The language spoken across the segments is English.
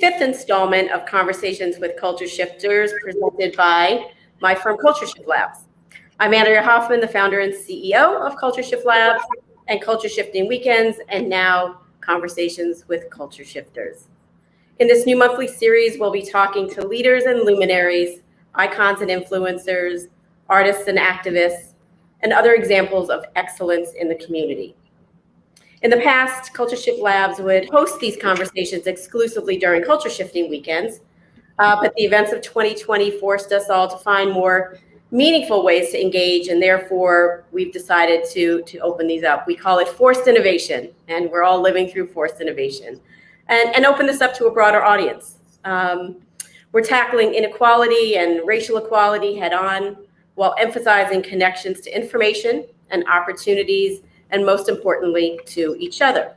fifth installment of Conversations with Culture Shifters presented by my firm Culture Shift Labs. I'm Andrea Hoffman, the founder and CEO of Culture Shift Labs and Culture Shifting Weekends, and now Conversations with Culture Shifters. In this new monthly series, we'll be talking to leaders and luminaries, icons and influencers, artists and activists, and other examples of excellence in the community. In the past, Culture Shift Labs would host these conversations exclusively during Culture Shifting Weekends, but the events of 2020 forced us all to find more meaningful ways to engage, and therefore we've decided to open these up. We call it forced innovation, and we're all living through forced innovation, and open this up to a broader audience. We're tackling inequality and racial equality head on, while emphasizing connections to information and opportunities, and most importantly, to each other.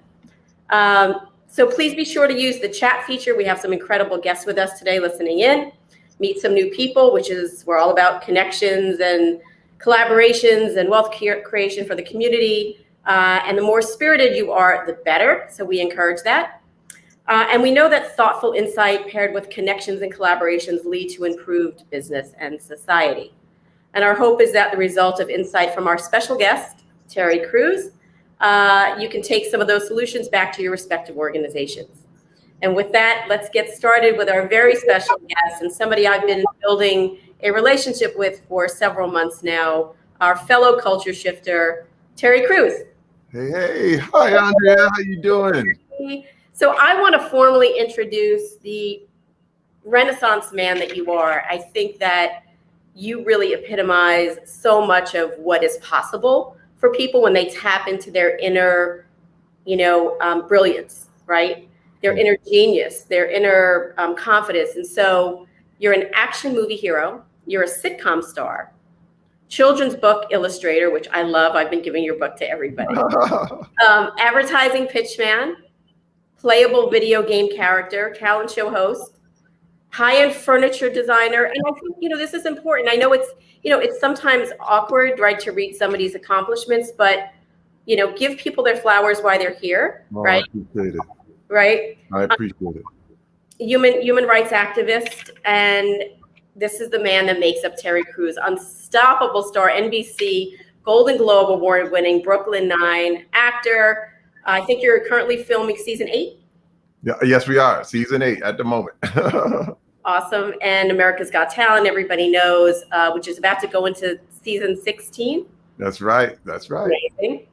So please be sure to use the chat feature. We have some incredible guests with us today listening in. Meet some new people, which is, we're all about connections and collaborations and wealth creation for the community. And the more spirited you are, the better. So we encourage that. And we know that thoughtful insight paired with connections and collaborations lead to improved business and society. And our hope is that the result of insight from our special guest, Terry Crews, you can take some of those solutions back to your respective organizations. And with that, let's get started with our very special guest and somebody I've been building a relationship with for several months now, our fellow culture shifter, Terry Crews. Hey, hi Andrea, how you doing? So I want to formally introduce the Renaissance man that you are. I think that you really epitomize so much of what is possible for people when they tap into their inner, brilliance, right? Their inner genius, their inner confidence. And so you're an action movie hero, you're a sitcom star, children's book illustrator, which I love. I've been giving your book to everybody. Advertising pitchman, playable video game character, talent show host, high-end furniture designer. And I think, this is important. I know it's sometimes awkward, right, to read somebody's accomplishments, but, give people their flowers while they're here, right? I appreciate it. Right? I appreciate it. Human rights activist, and this is the man that makes up Terry Crews, unstoppable star, NBC, Golden Globe Award-winning, Brooklyn Nine actor. I think you're currently filming season 8. Yeah, yes, we are. Season 8 at the moment. Awesome. And America's Got Talent, everybody knows, which is about to go into season 16. That's right. Amazing.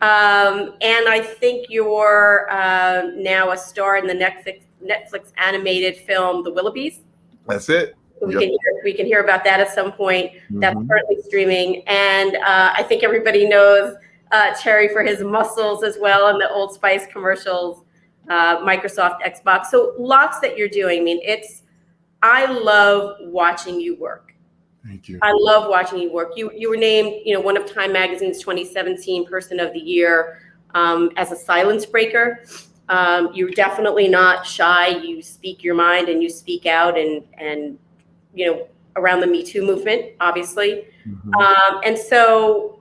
And I think you're now a star in the Netflix animated film, The Willoughbys. That's it. So we can hear about that at some point. That's currently streaming. And I think everybody knows Terry for his muscles as well in the Old Spice commercials, Microsoft, Xbox. So lots that you're doing. I love watching you work. Thank you. I love watching you work. You were named, one of Time Magazine's 2017 Person of the Year as a silence breaker. You're definitely not shy. You speak your mind and you speak out and around the Me Too movement, obviously. And so,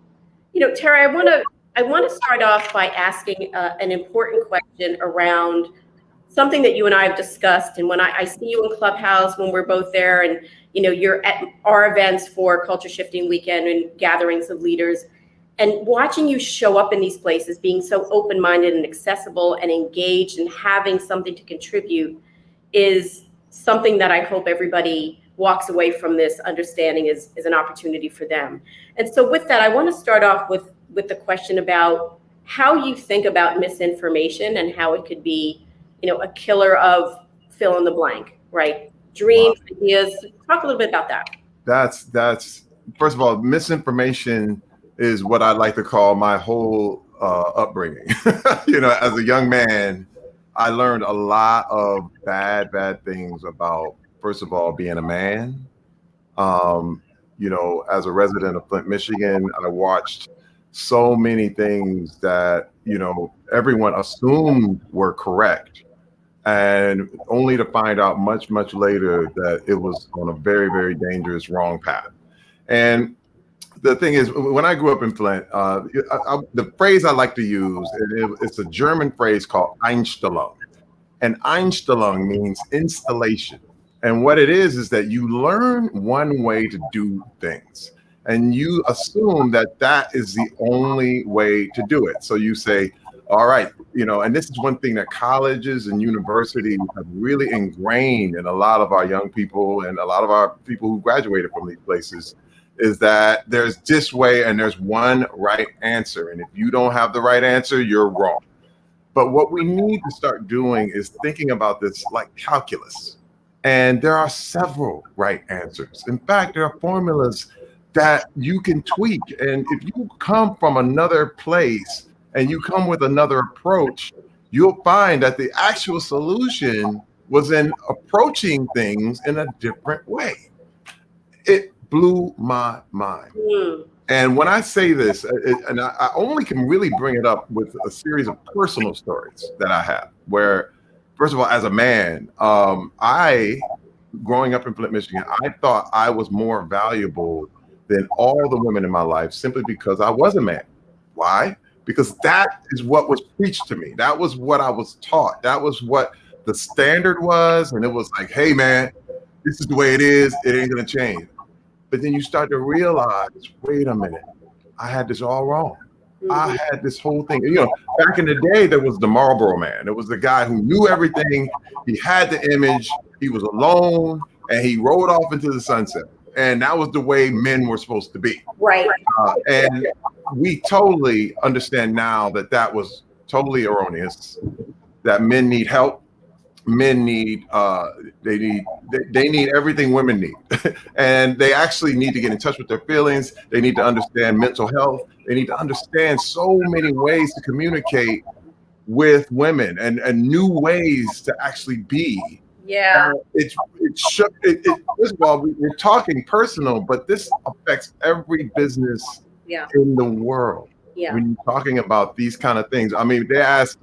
Terry, I want to start off by asking an important question around something that you and I have discussed. And when I see you in Clubhouse, when we're both there and, you're at our events for Culture Shifting Weekend and gatherings of leaders, and watching you show up in these places, being so open-minded and accessible and engaged and having something to contribute is something that I hope everybody walks away from this understanding is an opportunity for them. And so with that, I want to start off with the question about how you think about misinformation and how it could be, a killer of fill in the blank, right? Dreams, ideas. Talk a little bit about that. That's first of all, misinformation is what I like to call my whole upbringing. As a young man, I learned a lot of bad things about, first of all, being a man. As a resident of Flint, Michigan, I watched so many things that, everyone assumed were correct. And only to find out much later that it was on a very, very dangerous wrong path. And the thing is, when I grew up in Flint, the phrase I like to use, it's a German phrase called Einstellung. and Einstellung means installation. And what it is that you learn one way to do things, and you assume that that is the only way to do it. So you say, all right, and this is one thing that colleges and universities have really ingrained in a lot of our young people and a lot of our people who graduated from these places, is that there's this way and there's one right answer. And if you don't have the right answer, you're wrong. But what we need to start doing is thinking about this like calculus. And there are several right answers. In fact, there are formulas that you can tweak. And if you come from another place and you come with another approach, you'll find that the actual solution was in approaching things in a different way. It blew my mind. And when I say this, and I only can really bring it up with a series of personal stories that I have, where, first of all, as a man, growing up in Flint, Michigan, I thought I was more valuable than all the women in my life simply because I was a man. Why? Because that is what was preached to me. That was what I was taught. That was what the standard was. And it was like, hey, man, this is the way it is. It ain't going to change. But then you start to realize, wait a minute, I had this all wrong. I had this whole thing. Back in the day, there was the Marlboro Man. There was the guy who knew everything. He had the image. He was alone, and he rode off into the sunset. And that was the way men were supposed to be. Right. And we totally understand now that that was totally erroneous, that men need help. Men need they need everything women need. And they actually need to get in touch with their feelings. They need to understand mental health. They need to understand so many ways to communicate with women and new ways to actually be. Yeah. First of all, we're talking personal, but this affects every business in the world. Yeah. When you're talking about these kind of things. I mean, they asked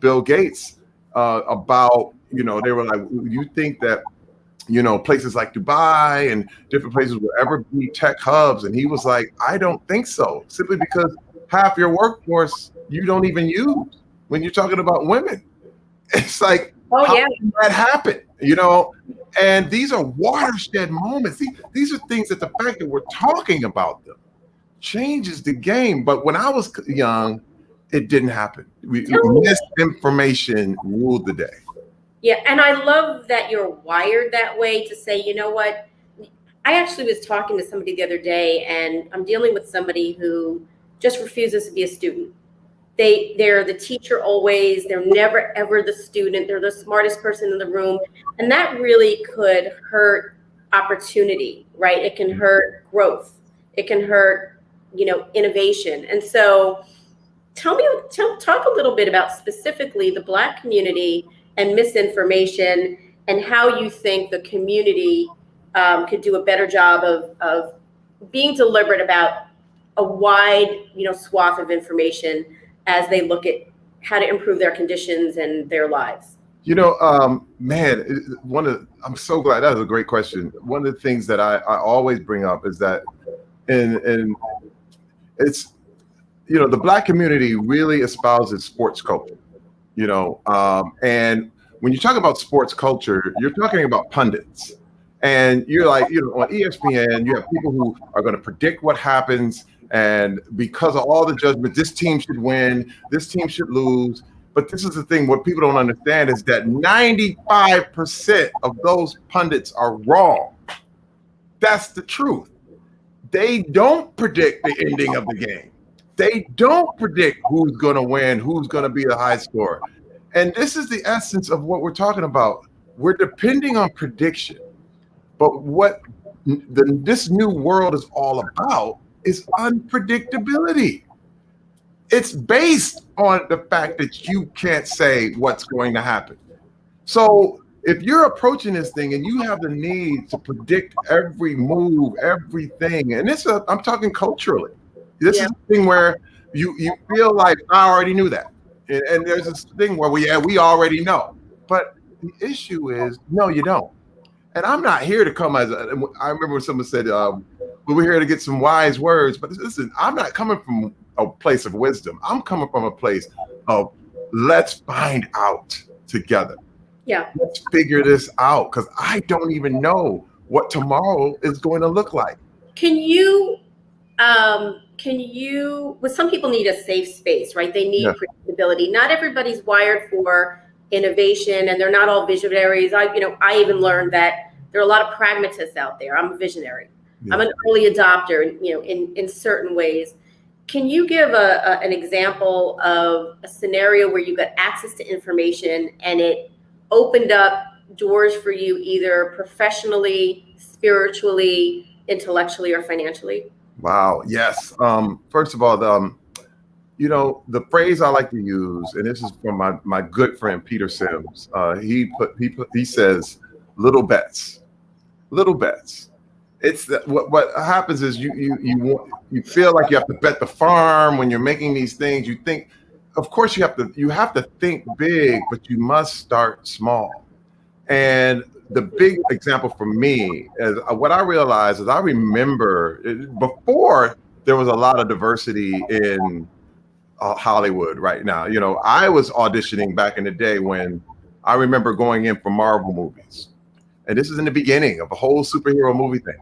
Bill Gates about, they were like, you think that, places like Dubai and different places will ever be tech hubs? And he was like, I don't think so, simply because half your workforce you don't even use when you're talking about women. It's like, how did that happen? And these are watershed moments. These are things that the fact that we're talking about them changes the game. But when I was young, it didn't happen. Misinformation ruled the day. Yeah, and I love that you're wired that way to say, you know what? I actually was talking to somebody the other day, and I'm dealing with somebody who just refuses to be a student. They're the teacher always. They're never, ever the student. They're the smartest person in the room. And that really could hurt opportunity, right? It can hurt growth. It can hurt, innovation. And so talk a little bit about specifically the Black community and misinformation, and how you think the community could do a better job of being deliberate about a wide, swath of information as they look at how to improve their conditions and their lives. Man, I'm so glad. That was a great question. One of the things that I always bring up is that and it's, the Black community really espouses sports culture. And when you talk about sports culture, you're talking about pundits. And you're like, on ESPN, you have people who are going to predict what happens. And because of all the judgment, this team should win, this team should lose. But this is the thing, what people don't understand is that 95% of those pundits are wrong. That's the truth. They don't predict the ending of the game. They don't predict who's going to win, who's going to be the high scorer. And this is the essence of what we're talking about. We're depending on prediction. But what this new world is all about is unpredictability. It's based on the fact that you can't say what's going to happen. So if you're approaching this thing and you have the need to predict every move, everything, and I'm talking culturally. This is a thing where you feel like I already knew that. And there's this thing where we already know. But the issue is, no, you don't. And I'm not here to come I remember when someone said, we're here to get some wise words. But listen, I'm not coming from a place of wisdom. I'm coming from a place of let's find out together. Yeah. Let's figure this out, because I don't even know what tomorrow is going to look like. Well, some people need a safe space, right? They need Yeah. predictability. Not everybody's wired for innovation, and they're not all visionaries. I even learned that there are a lot of pragmatists out there. I'm a visionary. Yeah. I'm an early adopter, in certain ways. Can you give an example of a scenario where you got access to information and it opened up doors for you, either professionally, spiritually, intellectually, or financially? Wow. Yes. First of all, the phrase I like to use, and this is from my good friend Peter Sims. He says, "Little bets, little bets." It's what happens is you feel like you have to bet the farm when you're making these things. You think, of course, you have to think big, but you must start small. And the big example for me is what I realized is I remember before there was a lot of diversity in Hollywood right now. I was auditioning back in the day when I remember going in for Marvel movies. And this is in the beginning of the whole superhero movie thing.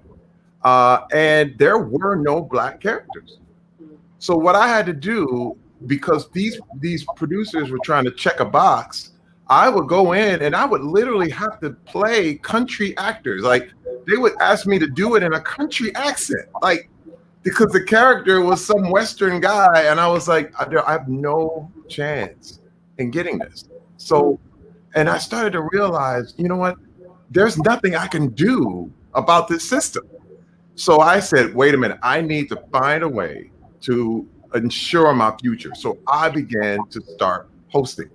And there were no Black characters. So what I had to do, because these producers were trying to check a box, I would go in and I would literally have to play country actors. Like, they would ask me to do it in a country accent, like, because the character was some Western guy, and I was like, I have no chance in getting this. So, and I started to realize, you know what? There's nothing I can do about this system. So I said, wait a minute, I need to find a way to ensure my future. So I began to start hosting.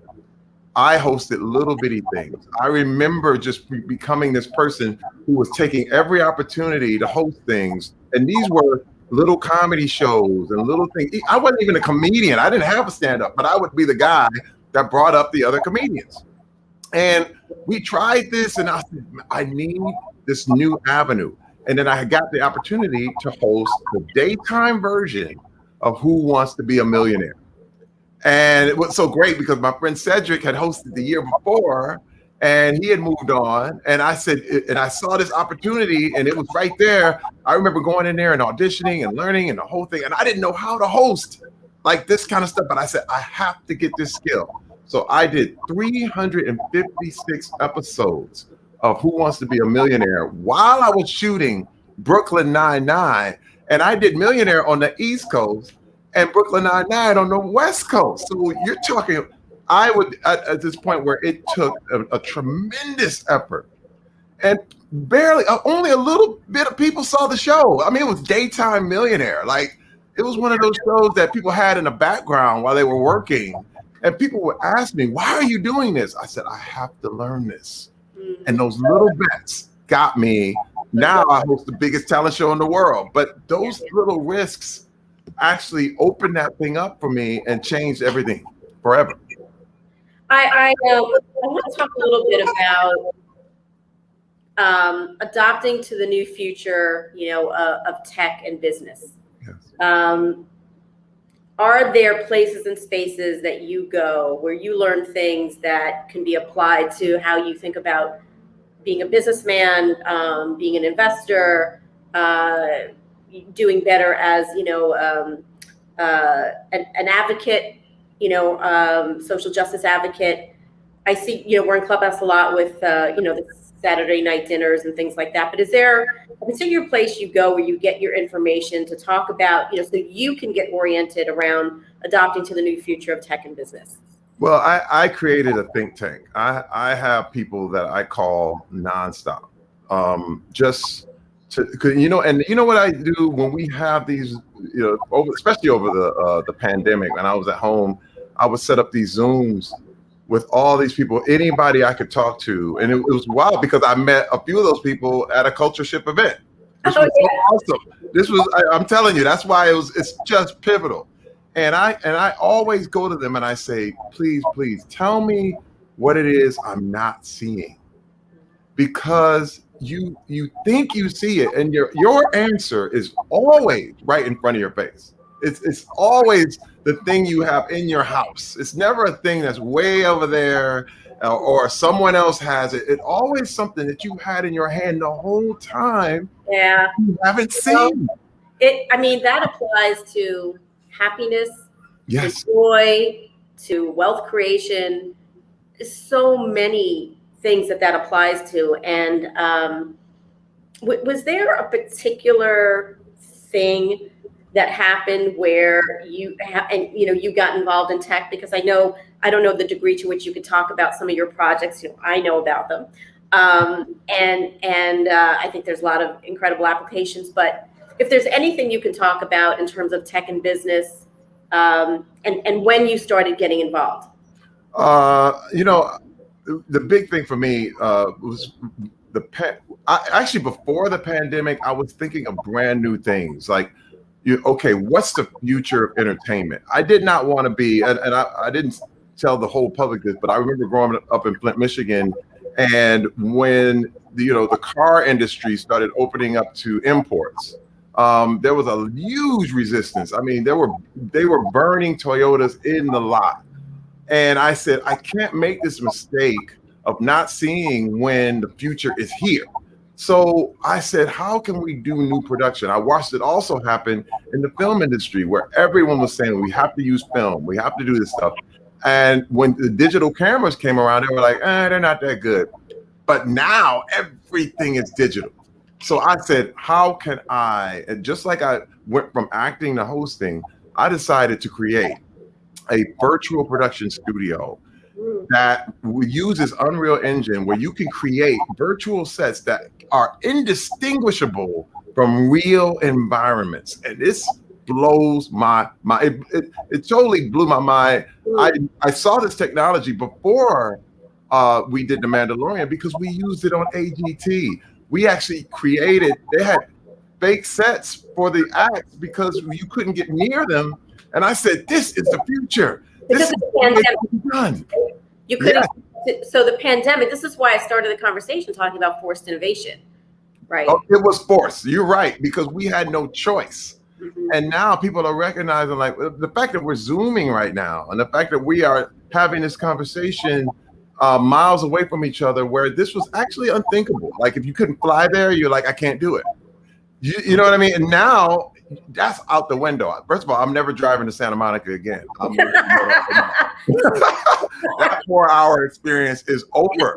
I hosted little bitty things. I remember just becoming this person who was taking every opportunity to host things. And these were little comedy shows and little things. I wasn't even a comedian. I didn't have a stand-up, but I would be the guy that brought up the other comedians. And we tried this, and I said, I need this new avenue. And then I got the opportunity to host the daytime version of Who Wants to Be a Millionaire. And it was so great because my friend Cedric had hosted the year before and he had moved on. And I said, and I saw this opportunity and it was right there. I remember going in there and auditioning and learning and the whole thing. And I didn't know how to host like this kind of stuff. But I said, I have to get this skill. So I did 356 episodes of Who Wants to Be a Millionaire while I was shooting Brooklyn Nine-Nine. And I did Millionaire on the East Coast and Brooklyn Nine-Nine on the West Coast. So you're talking, I would, at this point where it took a tremendous effort and barely, only a little bit of people saw the show. I mean, it was daytime Millionaire. Like, it was one of those shows that people had in the background while they were working. And people would ask me, why are you doing this? I said, I have to learn this. And those little bets got me. Now I host the biggest talent show in the world. But those little risks actually opened that thing up for me and changed everything forever. I want to talk a little bit about adopting to the new future, of tech and business. Yes. Are there places and spaces that you go where you learn things that can be applied to how you think about being a businessman, being an investor, doing better as an advocate, social justice advocate? I see, we're in Clubhouse a lot with the Saturday night dinners and things like that. But is there a particular place you go where you get your information to talk about, so you can get oriented around adopting to the new future of tech and business? Well, I created a think tank. I have people that I call nonstop, just to, and you know what I do when we have these, especially over the pandemic, when I was at home, I would set up these Zooms with all these people, anybody I could talk to. And it was wild because I met a few of those people at a Culture Shift event. This was so awesome. This was, I'm telling you, that's why it's just pivotal. And I always go to them and I say, please, tell me what it is I'm not seeing. Because you think you see it and your answer is always right in front of your face. It's always the thing you have in your house. It's never a thing that's way over there or someone else has it. It's always something that you had in your hand the whole time Yeah. you haven't Well, seen. I mean, that applies to happiness, Yes. to joy, to wealth creation. So many things that applies to. And was there a particular thing that happened where you got involved in tech? Because I don't know the degree to which you could talk about some of your projects. I know about them, and I think there's a lot of incredible applications. But if there's anything you can talk about in terms of tech and business, and when you started getting involved. The big thing for me was actually before the pandemic, I was thinking of brand new things like, okay, what's the future of entertainment? I did not want to be, and I didn't tell the whole public this, but I remember growing up in Flint, Michigan, and when the car industry started opening up to imports, there was a huge resistance. I mean, they were burning Toyotas in the lot. And I said, I can't make this mistake of not seeing when the future is here. So I said, how can we do new production? I watched it also happen in the film industry where everyone was saying, we have to use film, we have to do this stuff. And when the digital cameras came around, they were like, they're not that good. But now everything is digital. So I said, how can I, and just like I went from acting to hosting, I decided to create a virtual production studio that uses Unreal Engine, where you can create virtual sets that are indistinguishable from real environments. And this blows my mind. It totally blew my mind. I saw this technology before we did The Mandalorian because we used it on AGT. We actually they had fake sets for the acts because you couldn't get near them. And I said, this is the future. This is what it's done. You couldn't. Yeah. So the pandemic, this is why I started the conversation talking about forced innovation, right? Oh, it was forced. You're right, because we had no choice. Mm-hmm. And now people are recognizing, like, the fact that we're Zooming right now and the fact that we are having this conversation miles away from each other, where this was actually unthinkable. Like, if you couldn't fly there, you're like, I can't do it. You know what I mean? And now that's out the window. First of all, I'm never driving to Santa Monica again. That 4-hour experience is over.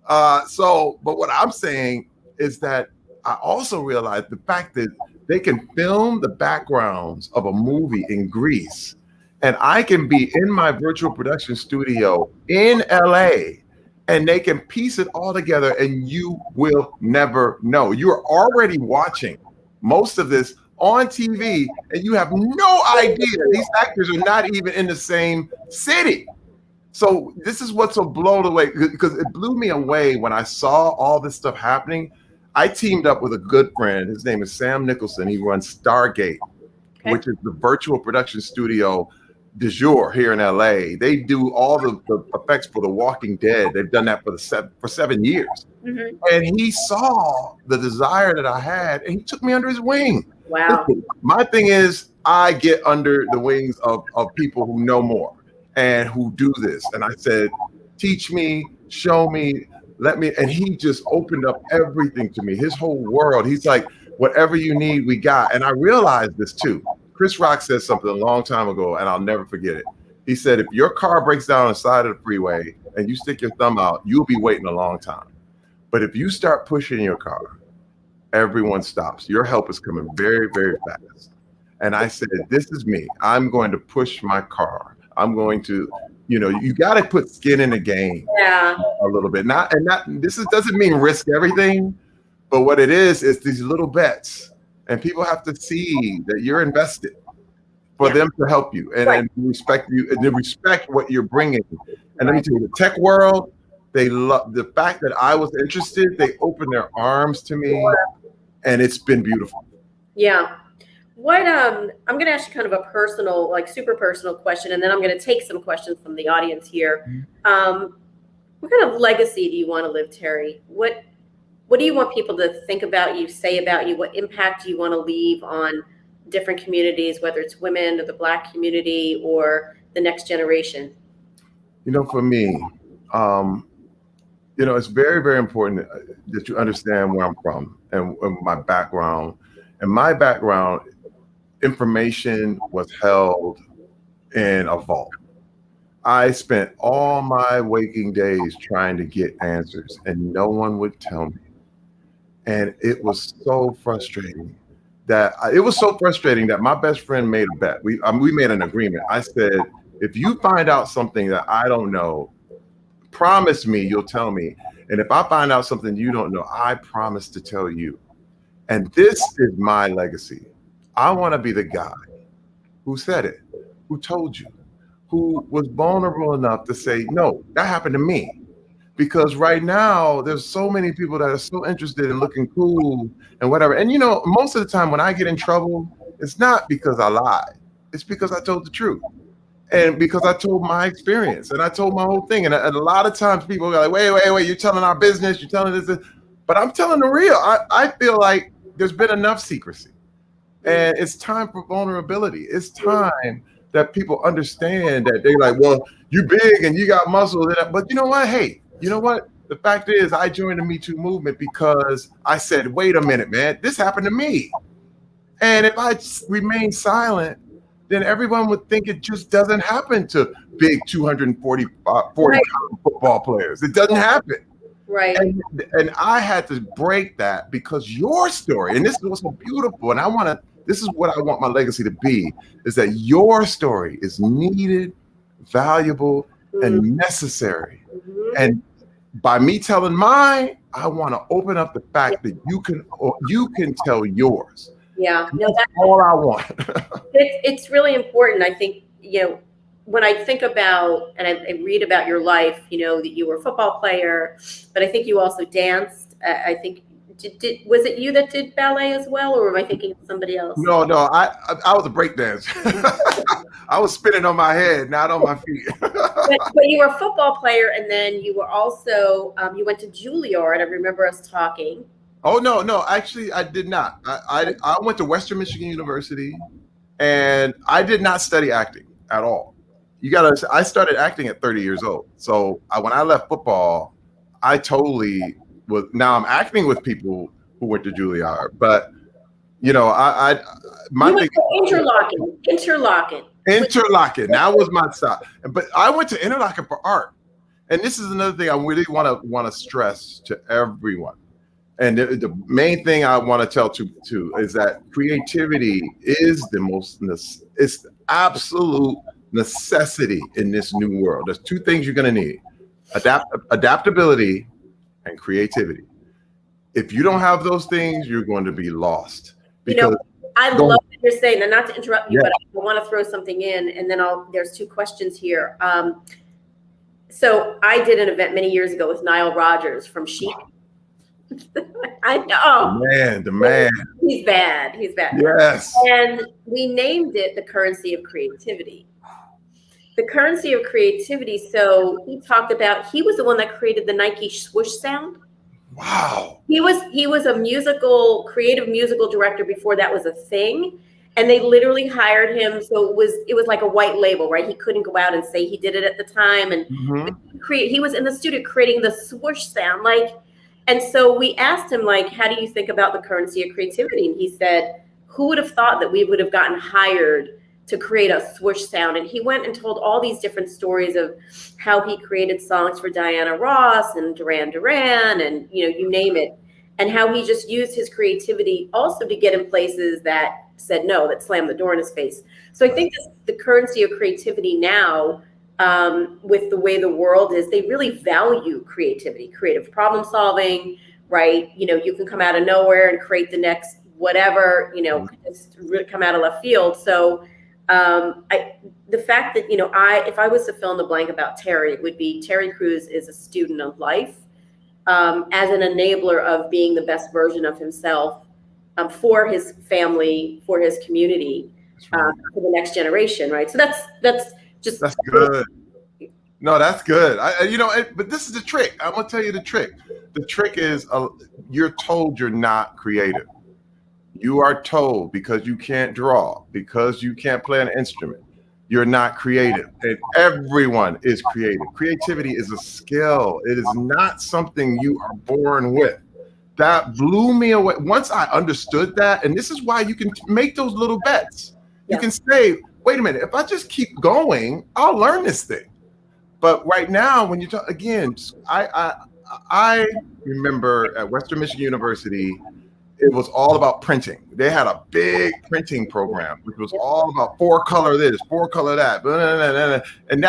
But what I'm saying is that I also realized the fact that they can film the backgrounds of a movie in Greece, and I can be in my virtual production studio in LA, and they can piece it all together, and you will never know. You are already watching most of this on TV, and you have no idea these actors are not even in the same city. So this is what's so blown away, because it blew me away when I saw all this stuff happening. I teamed up with a good friend. His name is Sam Nicholson. He runs Stargate, which is the virtual production studio du jour here in LA. They do all the effects for The Walking Dead. They've done that for 7 years. Mm-hmm. And he saw the desire that I had, and he took me under his wing. Wow. Listen, my thing is, I get under the wings of people who know more and who do this. And I said, teach me, show me, let me. And he just opened up everything to me, his whole world. He's like, whatever you need, we got. And I realized this too. Chris Rock said something a long time ago, and I'll never forget it. He said, if your car breaks down on the side of the freeway and you stick your thumb out, you'll be waiting a long time. But if you start pushing your car, everyone stops. Your help is coming very, very fast. And I said, this is me. I'm going to push my car. I'm going to, you got to put skin in the game a little bit. Doesn't mean risk everything, but what it is these little bets. And people have to see that you're invested for them to help you and respect you and respect what you're bringing. And let me tell you, the tech world, they love the fact that I was interested. They opened their arms to me, and it's been beautiful. Yeah. What I'm going to ask you kind of a personal, like super personal question, and then I'm going to take some questions from the audience here. What kind of legacy do you want to live, Terry? What do you want people to think about you, say about you? What impact do you want to leave on different communities, whether it's women or the Black community or the next generation? For me, it's very, very important that you understand where I'm from and my background. And my background, information was held in a vault. I spent all my waking days trying to get answers, and no one would tell me. And it was so frustrating that my best friend made a bet. We made an agreement. I said, if you find out something that I don't know, promise me you'll tell me. And if I find out something you don't know, I promise to tell you. And this is my legacy. I want to be the guy who said it, who told you, who was vulnerable enough to say, no, that happened to me. Because right now, there's so many people that are so interested in looking cool and whatever. And most of the time when I get in trouble, it's not because I lied. It's because I told the truth. And because I told my experience and I told my whole thing. And a lot of times people are like, wait, you're telling our business, you're telling this. But I'm telling the real. I feel like there's been enough secrecy. And it's time for vulnerability. It's time that people understand that they're like, well, you big and you got muscle. But you know what? Hey, you know what? The fact is I joined the Me Too movement because I said, wait a minute, man, this happened to me. And if I remain silent, then everyone would think it just doesn't happen to big 240 Right. football players. It doesn't happen. Right. And I had to break that because your story, and this is what's so beautiful, and this is what I want my legacy to be, is that your story is needed, valuable, and necessary. Mhm. And by me telling mine, I want to open up the fact that you can tell yours. Yeah. No, That's all I want. it's really important. I think, when I think about and I read about your life, that you were a football player, but I think you also danced. I think was it you that did ballet as well, or am I thinking of somebody else? No, I was a break dancer. I was spinning on my head, not on my feet. But you were a football player, and then you were also you went to Juilliard. I remember us talking. Oh no, actually I did not. I went to Western Michigan University, and I did not study acting at all. I started acting at 30 years old. So when I left football, I totally was. Now I'm acting with people who went to Juilliard, but my You thing. went to Interlochen. That was my style. But I went to Interlochen for art, and this is another thing I really want to stress to everyone. And the main thing I want to tell to is that creativity is it's the absolute necessity in this new world. There's two things you're going to need: adaptability and creativity. If you don't have those things, you're going to be lost. Because I love what you're saying, and not to interrupt you, Yeah. but I want to throw something in, and then there's two questions here. So I did an event many years ago with Nile Rodgers from Chic. I know. The man. He's bad. Yes. And we named it the currency of creativity. The currency of creativity. So he talked about, he was the one that created the Nike swoosh sound. Wow. He was a creative musical director before that was a thing. And they literally hired him. So it was like a white label, right? He couldn't go out and say he did it at the time. And he was in the studio creating the swoosh sound. And so we asked him, how do you think about the currency of creativity? And he said, who would have thought that we would have gotten hired to create a swoosh sound? And he went and told all these different stories of how he created songs for Diana Ross and Duran Duran and, you name it. And how he just used his creativity also to get in places that said no, that slammed the door in his face. So I think the currency of creativity now, with the way the world is, they really value creativity, creative problem solving, right? You can come out of nowhere and create the next whatever, just come out of left field. So the fact that, if I was to fill in the blank about Terry, it would be Terry Crews is a student of life, as an enabler of being the best version of himself, for his family, for his community, for the next generation, right? So that's good. No, that's good. But this is the trick. I'm gonna tell you the trick. The trick is you're told you're not creative. you are told because you can't draw, because you can't play an instrument, you're not creative. And everyone is creative. Creativity is a skill. It is not something you are born with. That blew me away. Once I understood that, and this is why you can make those little bets. You can say, wait a minute, if I just keep going, I'll learn this thing. But right now, when you talk again, I remember at Western Michigan University, it was all about printing. They had a big printing program, which was all about 4-color this, 4-color that, blah, blah, blah, blah. And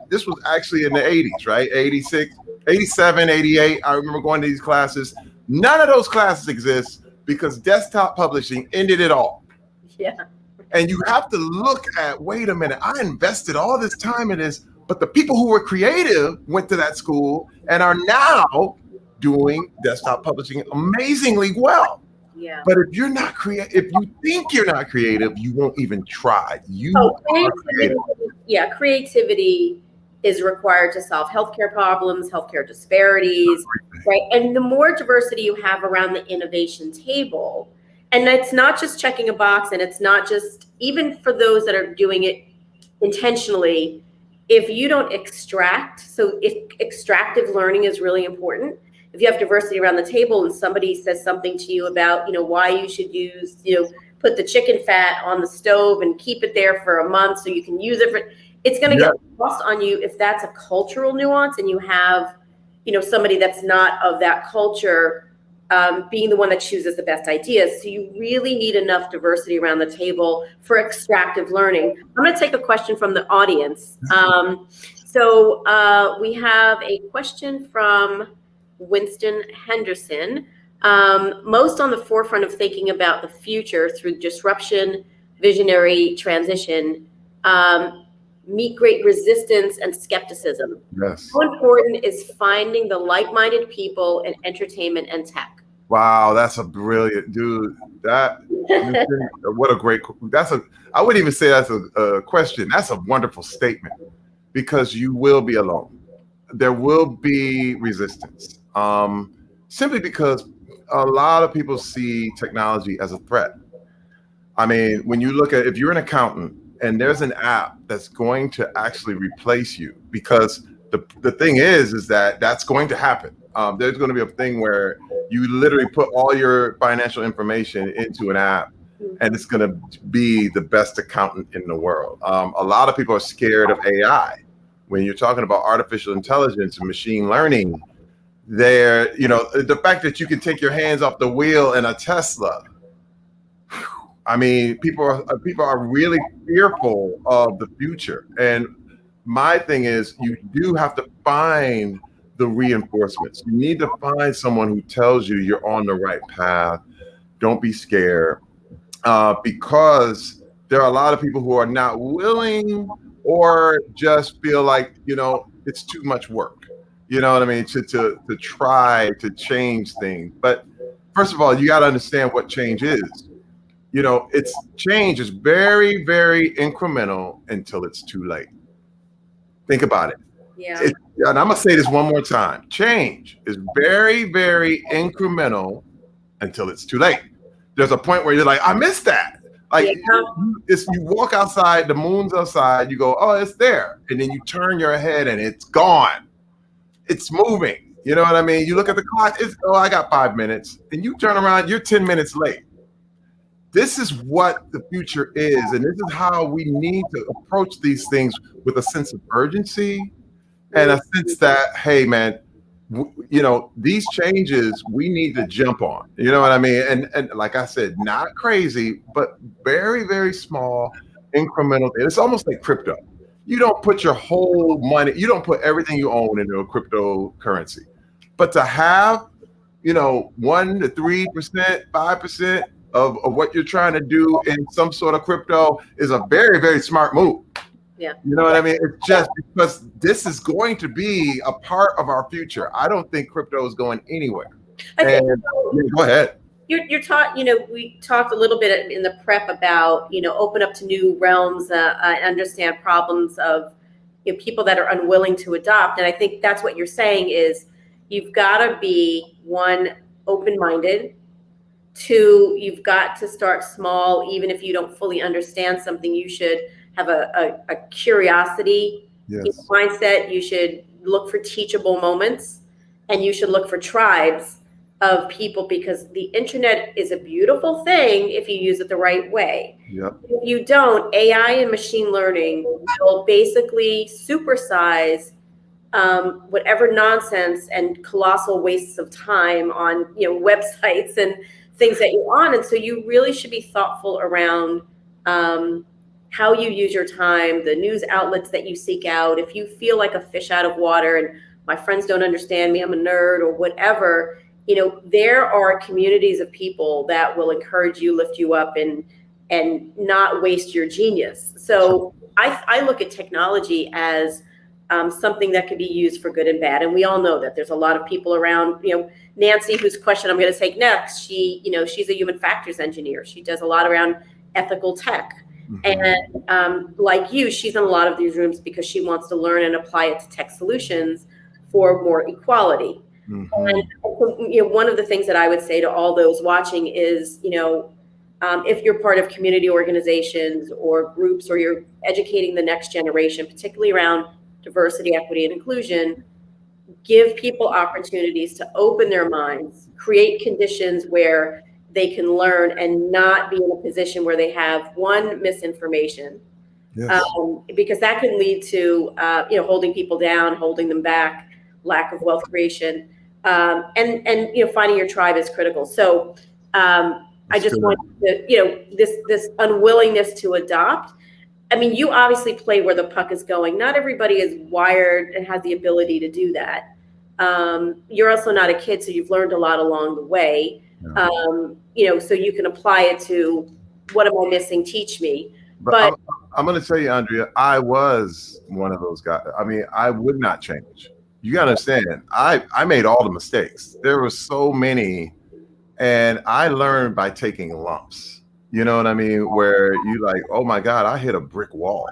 this was actually in the 80s, right? 86, 87, 88. I remember going to these classes. None of those classes exist because desktop publishing ended it all. Yeah. And you have to look at, wait a minute, I invested all this time in this, but the people who were creative went to that school and are now doing desktop publishing amazingly well. Yeah. But if you're not creative, if you think you're not creative, you won't even try. Creativity is required to solve healthcare problems, healthcare disparities, right? And the more diversity you have around the innovation table, and it's not just checking a box, and it's not just, even for those that are doing it intentionally, if you don't extract, so if extractive learning is really important. If you have diversity around the table and somebody says something to you about, why you should use, put the chicken fat on the stove and keep it there for a month so you can use it for, it's going to get lost on you if that's a cultural nuance and you have, somebody that's not of that culture being the one that chooses the best ideas. So you really need enough diversity around the table for extractive learning. I'm going to take a question from the audience. So we have a question from Winston Henderson. Most on the forefront of thinking about the future through disruption, visionary transition, meet great resistance and skepticism. Yes. How important is finding the like-minded people in entertainment and tech? Wow, that's a brilliant, dude. What a great, I wouldn't even say that's a question. That's a wonderful statement because you will be alone. There will be resistance. Simply because a lot of people see technology as a threat. I mean, when you look at, if you're an accountant and there's an app that's going to actually replace you, because the thing is that that's going to happen. There's going to be a thing where you literally put all your financial information into an app and it's going to be the best accountant in the world. A lot of people are scared of AI. When you're talking about artificial intelligence and machine learning, the fact that you can take your hands off the wheel in a Tesla. I mean, people are really fearful of the future. And my thing is, you do have to find the reinforcements. You need to find someone who tells you you're on the right path. Don't be scared, because there are a lot of people who are not willing or just feel like, it's too much work. You know what I mean? To try to change things. But first of all, you got to understand what change is. Change is very, very incremental until it's too late. Think about it. Yeah. And I'm going to say this one more time. Change is very, very incremental until it's too late. There's a point where you're like, I missed that. Like, you walk outside, the moon's outside, you go, oh, it's there. And then you turn your head and it's gone. It's moving. You know what I mean? You look at the clock, I got 5 minutes. And you turn around, you're 10 minutes late. This is what the future is. And this is how we need to approach these things, with a sense of urgency and a sense that, hey, man, these changes we need to jump on. You know what I mean? And like I said, not crazy, but very, very small, incremental. It's almost like crypto. You don't put your whole money, you don't put everything you own into a cryptocurrency. But to have, 1 to 3%, 5% of what you're trying to do in some sort of crypto is a very, very smart move. Yeah. You know what I mean? It's just because this is going to be a part of our future. I don't think crypto is going anywhere. Go ahead. You're taught, we talked a little bit in the prep about, open up to new realms, understand problems of people that are unwilling to adopt. And I think that's what you're saying is you've got to be, one, open-minded, Two, you've got to start small. Even if you don't fully understand something, you should have a curiosity Yes. mindset. You should look for teachable moments, and you should look for tribes of people, because the internet is a beautiful thing if you use it the right way. Yep. If you don't, AI and machine learning will basically supersize whatever nonsense and colossal wastes of time on websites and things that you're on. And so you really should be thoughtful around how you use your time, the news outlets that you seek out. If you feel like a fish out of water and my friends don't understand me, I'm a nerd or whatever, there are communities of people that will encourage you, lift you up, and not waste your genius. So I look at technology as something that could be used for good and bad. And we all know that there's a lot of people around, Nancy, whose question I'm going to take next, she's a human factors engineer. She does a lot around ethical tech. Mm-hmm. And like you, she's in a lot of these rooms because she wants to learn and apply it to tech solutions for more equality. Mm-hmm. And one of the things that I would say to all those watching is, if you're part of community organizations or groups, or you're educating the next generation, particularly around diversity, equity, and inclusion, give people opportunities to open their minds, create conditions where they can learn and not be in a position where they have misinformation. Yes. Because that can lead to holding people down, holding them back, lack of wealth creation, and finding your tribe is critical. So I just want to, this unwillingness to adopt. I mean, you obviously play where the puck is going. Not everybody is wired and has the ability to do that. You're also not a kid, so you've learned a lot along the way. Yeah. So you can apply it to, what am I missing? Teach me. But I'm going to tell you, Andrea, I was one of those guys. I mean, I would not change. You got to understand, I made all the mistakes. There were so many, and I learned by taking lumps. You know what I mean? Where you like, oh my God, I hit a brick wall.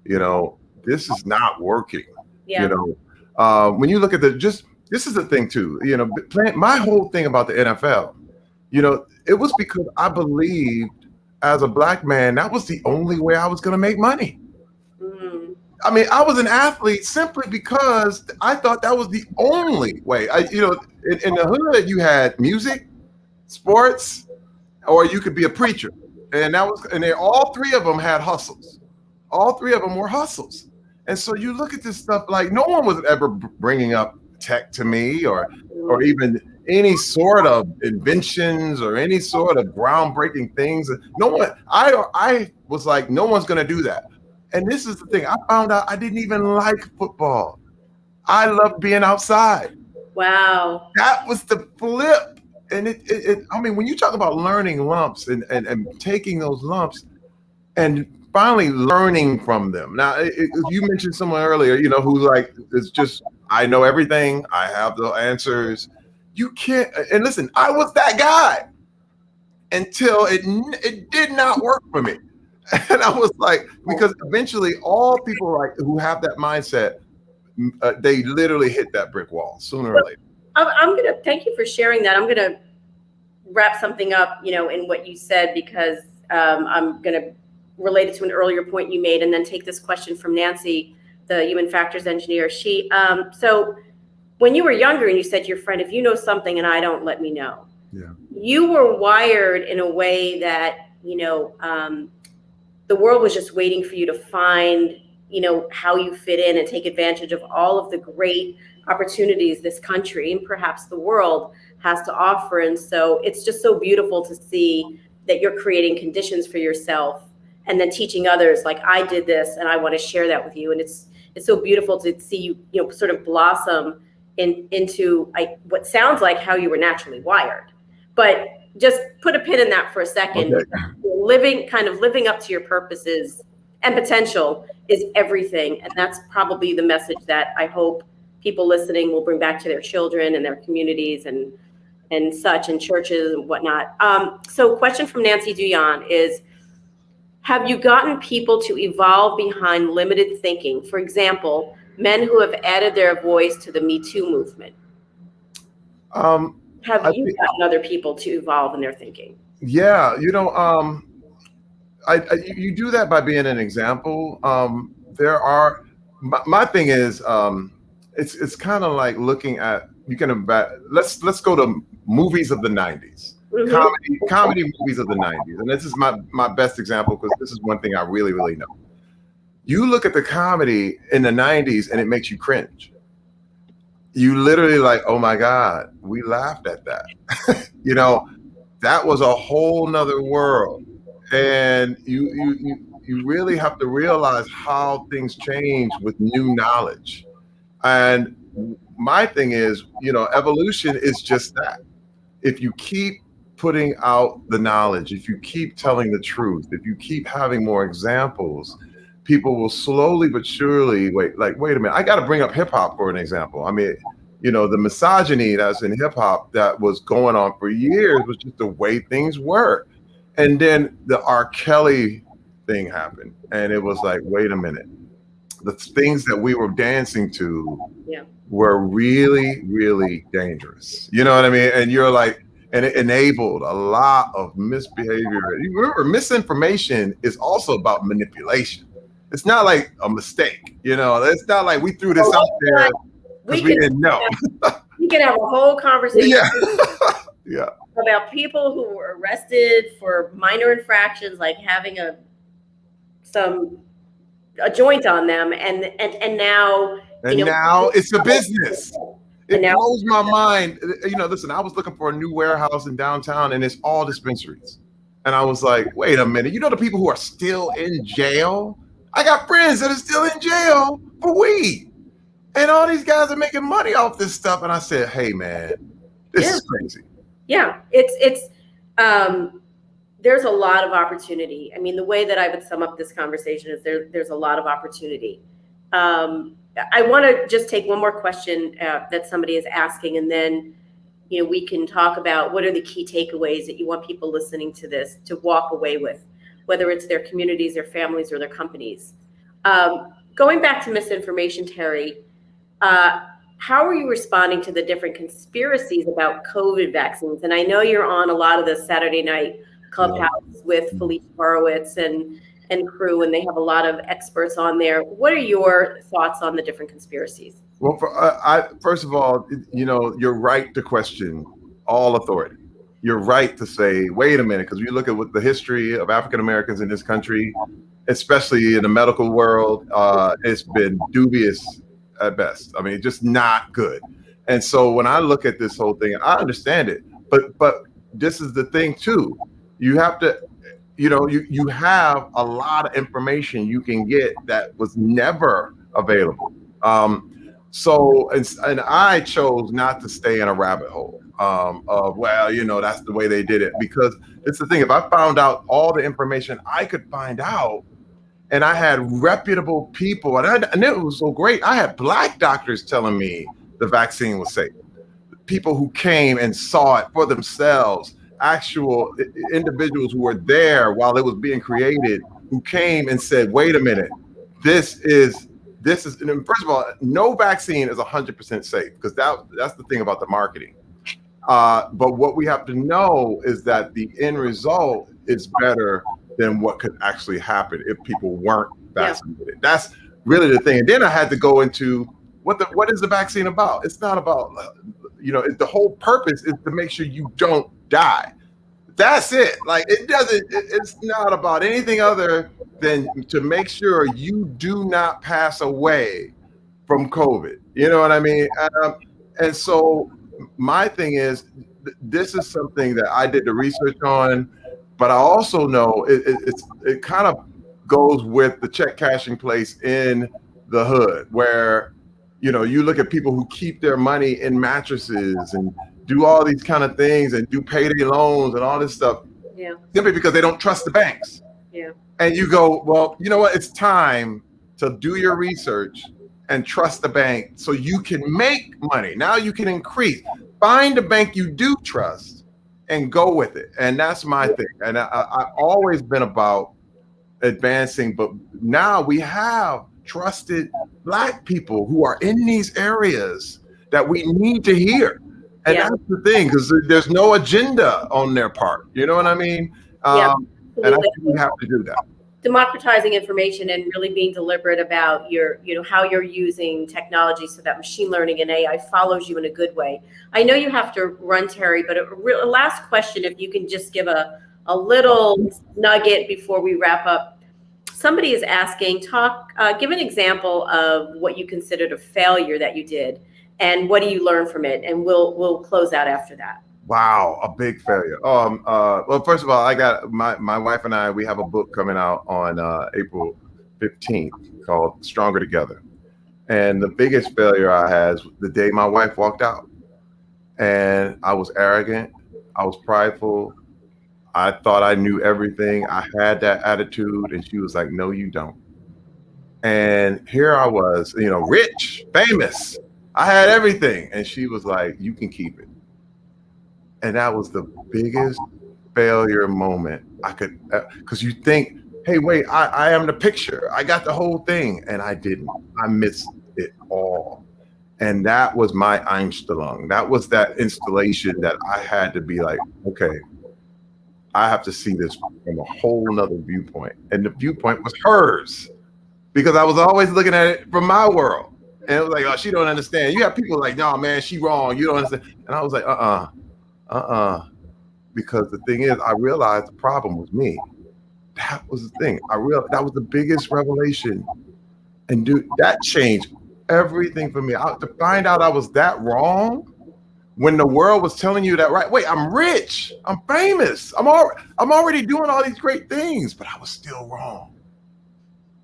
This is not working. Yeah. When you look at this is the thing too. My whole thing about the NFL, it was because I believed as a Black man, that was the only way I was going to make money. Mm. I mean, I was an athlete simply because I thought that was the only way. In the hood, you had music, sports, or you could be a preacher. And all three of them had hustles. All three of them were hustles. And so you look at this stuff, like no one was ever bringing up tech to me or even any sort of inventions or any sort of groundbreaking things. No one, I was like, no one's going to do that. And this is the thing. I found out I didn't even like football. I loved being outside. Wow. That was the flip. And I mean, when you talk about learning lumps and taking those lumps and finally learning from them. Now, you mentioned someone earlier, who like, it's just, I know everything. I have the answers. You can't, and listen, I was that guy until it did not work for me. And I was like, because eventually all people like who have that mindset, they literally hit that brick wall sooner or later. I'm going to thank you for sharing that. I'm going to wrap something up, in what you said, because I'm going to relate it to an earlier point you made, and then take this question from Nancy, the human factors engineer. So when you were younger and you said to your friend, if you know something and I don't, let me know. Yeah. You were wired in a way that, the world was just waiting for you to find, how you fit in and take advantage of all of the great opportunities this country and perhaps the world has to offer. And so it's just so beautiful to see that you're creating conditions for yourself and then teaching others, like I did this and I want to share that with you. And it's so beautiful to see you, sort of blossom into what sounds like how you were naturally wired. But just put a pin in that for a second. Okay. Living up to your purposes and potential is everything. And that's probably the message that I hope people listening will bring back to their children and their communities and such, and churches and whatnot. So question from Nancy Duyan is, have you gotten people to evolve behind limited thinking? For example, men who have added their voice to the Me Too movement. have I you think, gotten other people to evolve in their thinking? yeah, you do that by being an example. There are my thing is it's kind of like looking at let's go to movies of the 90s. Mm-hmm. Comedy movies of the 90s. And this is my best example because this is one thing I really, really know. You look at the comedy in the 90s and it makes you cringe. You literally like, oh my God, we laughed at that. That was a whole nother world. And you really have to realize how things change with new knowledge. And my thing is, evolution is just that. If you keep putting out the knowledge, if you keep telling the truth, if you keep having more examples, people will slowly but surely wait a minute, I got to bring up hip hop for an example. I mean, the misogyny that's in hip hop that was going on for years was just the way things were. And then the R. Kelly thing happened. And it was like, wait a minute, the things that we were dancing to were really, really dangerous. You know what I mean? And you're like, and it enabled a lot of misbehavior. You remember, misinformation is also about manipulation. It's not like a mistake. It's not like we threw this out there because we didn't know. We can have a whole conversation yeah. about people who were arrested for minor infractions, like having a joint on them, and now now it's a business. It blows my mind. Listen, I was looking for a new warehouse in downtown and it's all dispensaries. And I was like, wait a minute, the people who are still in jail? I got friends that are still in jail for weed. And all these guys are making money off this stuff. And I said, hey man, this is crazy. Yeah, it's there's a lot of opportunity. I mean, the way that I would sum up this conversation is there's a lot of opportunity. I want to just take one more question that somebody is asking, and then we can talk about what are the key takeaways that you want people listening to this to walk away with, whether it's their communities, their families, or their companies. Going back to misinformation, Terry, how are you responding to the different conspiracies about COVID vaccines? And I know you're on a lot of the Saturday night Clubhouse with Felicia Horowitz and crew, and they have a lot of experts on there. What are your thoughts on the different conspiracies? Well, first of all, you're right to question all authority. You're right to say, wait a minute, because you look at what the history of African Americans in this country, especially in the medical world, it's been dubious at best. I mean, just not good. And so when I look at this whole thing, I understand it, but this is the thing too. You have to, you have a lot of information you can get that was never available. And I chose not to stay in a rabbit hole of, that's the way they did it, because it's the thing. If I found out all the information I could find out, and I had reputable people, and it was so great. I had Black doctors telling me the vaccine was safe. People who came and saw it for themselves, actual individuals who were there while it was being created, who came and said, wait a minute, this is, and first of all, no vaccine is 100% safe, because that's the thing about the marketing. But what we have to know is that the end result is better than what could actually happen if people weren't vaccinated. That's really the thing. And then I had to go into what is the vaccine about? It's not about, the whole purpose is to make sure you don't die. That's it. Like, it's not about anything other than to make sure you do not pass away from COVID. You know what I mean? And so my thing is, this is something that I did the research on, but I also know it kind of goes with the check cashing place in the hood, where, you look at people who keep their money in mattresses and do all these kind of things and do payday loans and all this stuff, simply because they don't trust the banks. Yeah. And you go, well, you know what? It's time to do your research and trust the bank so you can make money. Now you can increase. Find a bank you do trust and go with it. And that's my thing. And I've always been about advancing, but now we have trusted Black people who are in these areas that we need to hear. And Yeah. that's the thing, because there's no agenda on their part. You know what I mean? Yeah. And I think we have to do that. Democratizing information and really being deliberate about how you're using technology so that machine learning and AI follows you in a good way. I know you have to run, Terry, but a last question, if you can just give a little nugget before we wrap up. Somebody is asking, give an example of what you considered a failure that you did, and what do you learn from it? And we'll close out after that. Wow, a big failure. Well, first of all, I got my wife and I, we have a book coming out on April 15th called Stronger Together. And the biggest failure I had is the day my wife walked out. And I was arrogant. I was prideful. I thought I knew everything. I had that attitude. And she was like, no, you don't. And here I was, rich, famous. I had everything. And she was like, you can keep it. And that was the biggest failure moment I could, because you think, hey, wait, I am the picture. I got the whole thing. And I didn't. I missed it all. And that was my Einstellung. That was that installation that I had to be like, okay, I have to see this from a whole nother viewpoint. And the viewpoint was hers, because I was always looking at it from my world. And it was like, oh, she don't understand. You have people like, no, man, she wrong. You don't understand. And I was like, because the thing is, I realized the problem was me. That was the thing. I realized that was the biggest revelation. And dude, that changed everything for me. To find out I was that wrong when the world was telling you that, right? Wait, I'm rich, I'm famous, I'm already doing all these great things, but I was still wrong.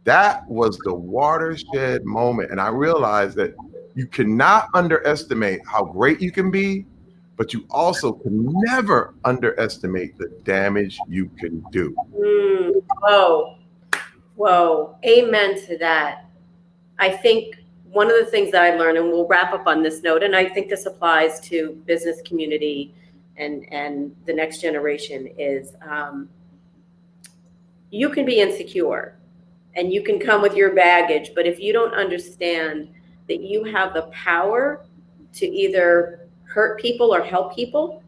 That was the watershed moment. And I realized that you cannot underestimate how great you can be, but you also can never underestimate the damage you can do. Whoa. Amen to that. I think one of the things that I learned, and we'll wrap up on this note, and I think this applies to business community and the next generation, is you can be insecure and you can come with your baggage, but if you don't understand that you have the power to either hurt people or help people,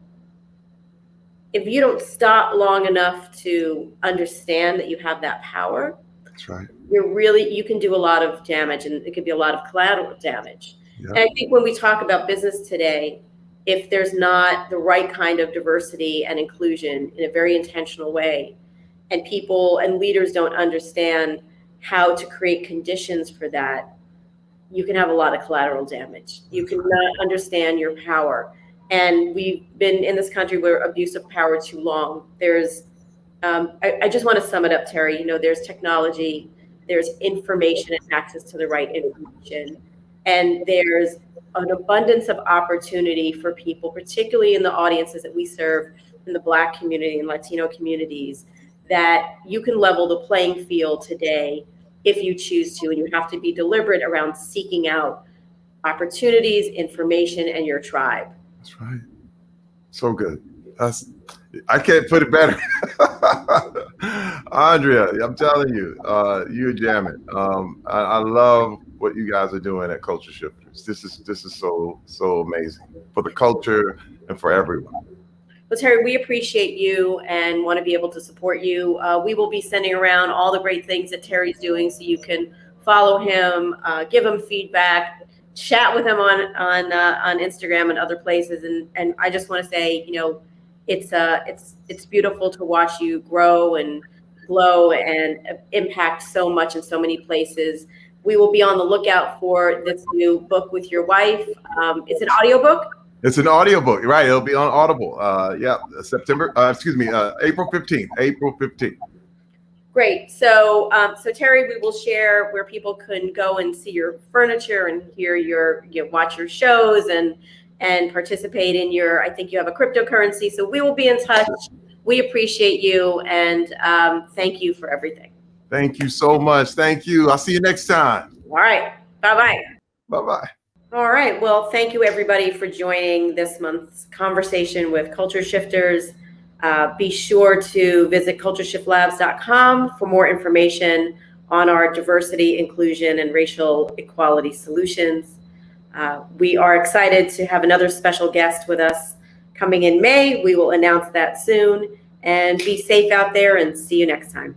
if you don't stop long enough to understand that you have that power, that's right, you can do a lot of damage, and it could be a lot of collateral damage. Yep. And I think when we talk about business today, if there's not the right kind of diversity and inclusion in a very intentional way, and people and leaders don't understand how to create conditions for that, you can have a lot of collateral damage. You cannot understand your power. And we've been in this country where abuse of power too long. There's, I just want to sum it up, Terry. There's technology, there's information and access to the right information, and there's an abundance of opportunity for people, particularly in the audiences that we serve in the Black community and Latino communities, that you can level the playing field today if you choose to, and you have to be deliberate around seeking out opportunities, information, and your tribe. That's right. So good. I can't put it better. Andrea, I'm telling you, you're jamming. I love what you guys are doing at Culture Shifters. This is so amazing for the culture and for everyone. Well, Terry, we appreciate you and want to be able to support you. We will be sending around all the great things that Terry's doing, so you can follow him, give him feedback, chat with him on Instagram and other places. And I just want to say, it's beautiful to watch you grow and glow and impact so much in so many places. We will be on the lookout for this new book with your wife. It's an audiobook. It's an audiobook, right? It'll be on Audible. April 15th. April 15th. Great. So Terry, we will share where people can go and see your furniture and hear watch your shows and participate in I think you have a cryptocurrency. So we will be in touch. We appreciate you, and thank you for everything. Thank you so much. Thank you. I'll see you next time. All right. Bye-bye. Bye-bye. All right. Well, thank you everybody for joining this month's conversation with Culture Shifters. Be sure to visit cultureshiftlabs.com for more information on our diversity, inclusion, and racial equality solutions. We are excited to have another special guest with us coming in May. We will announce that soon. And be safe out there and see you next time.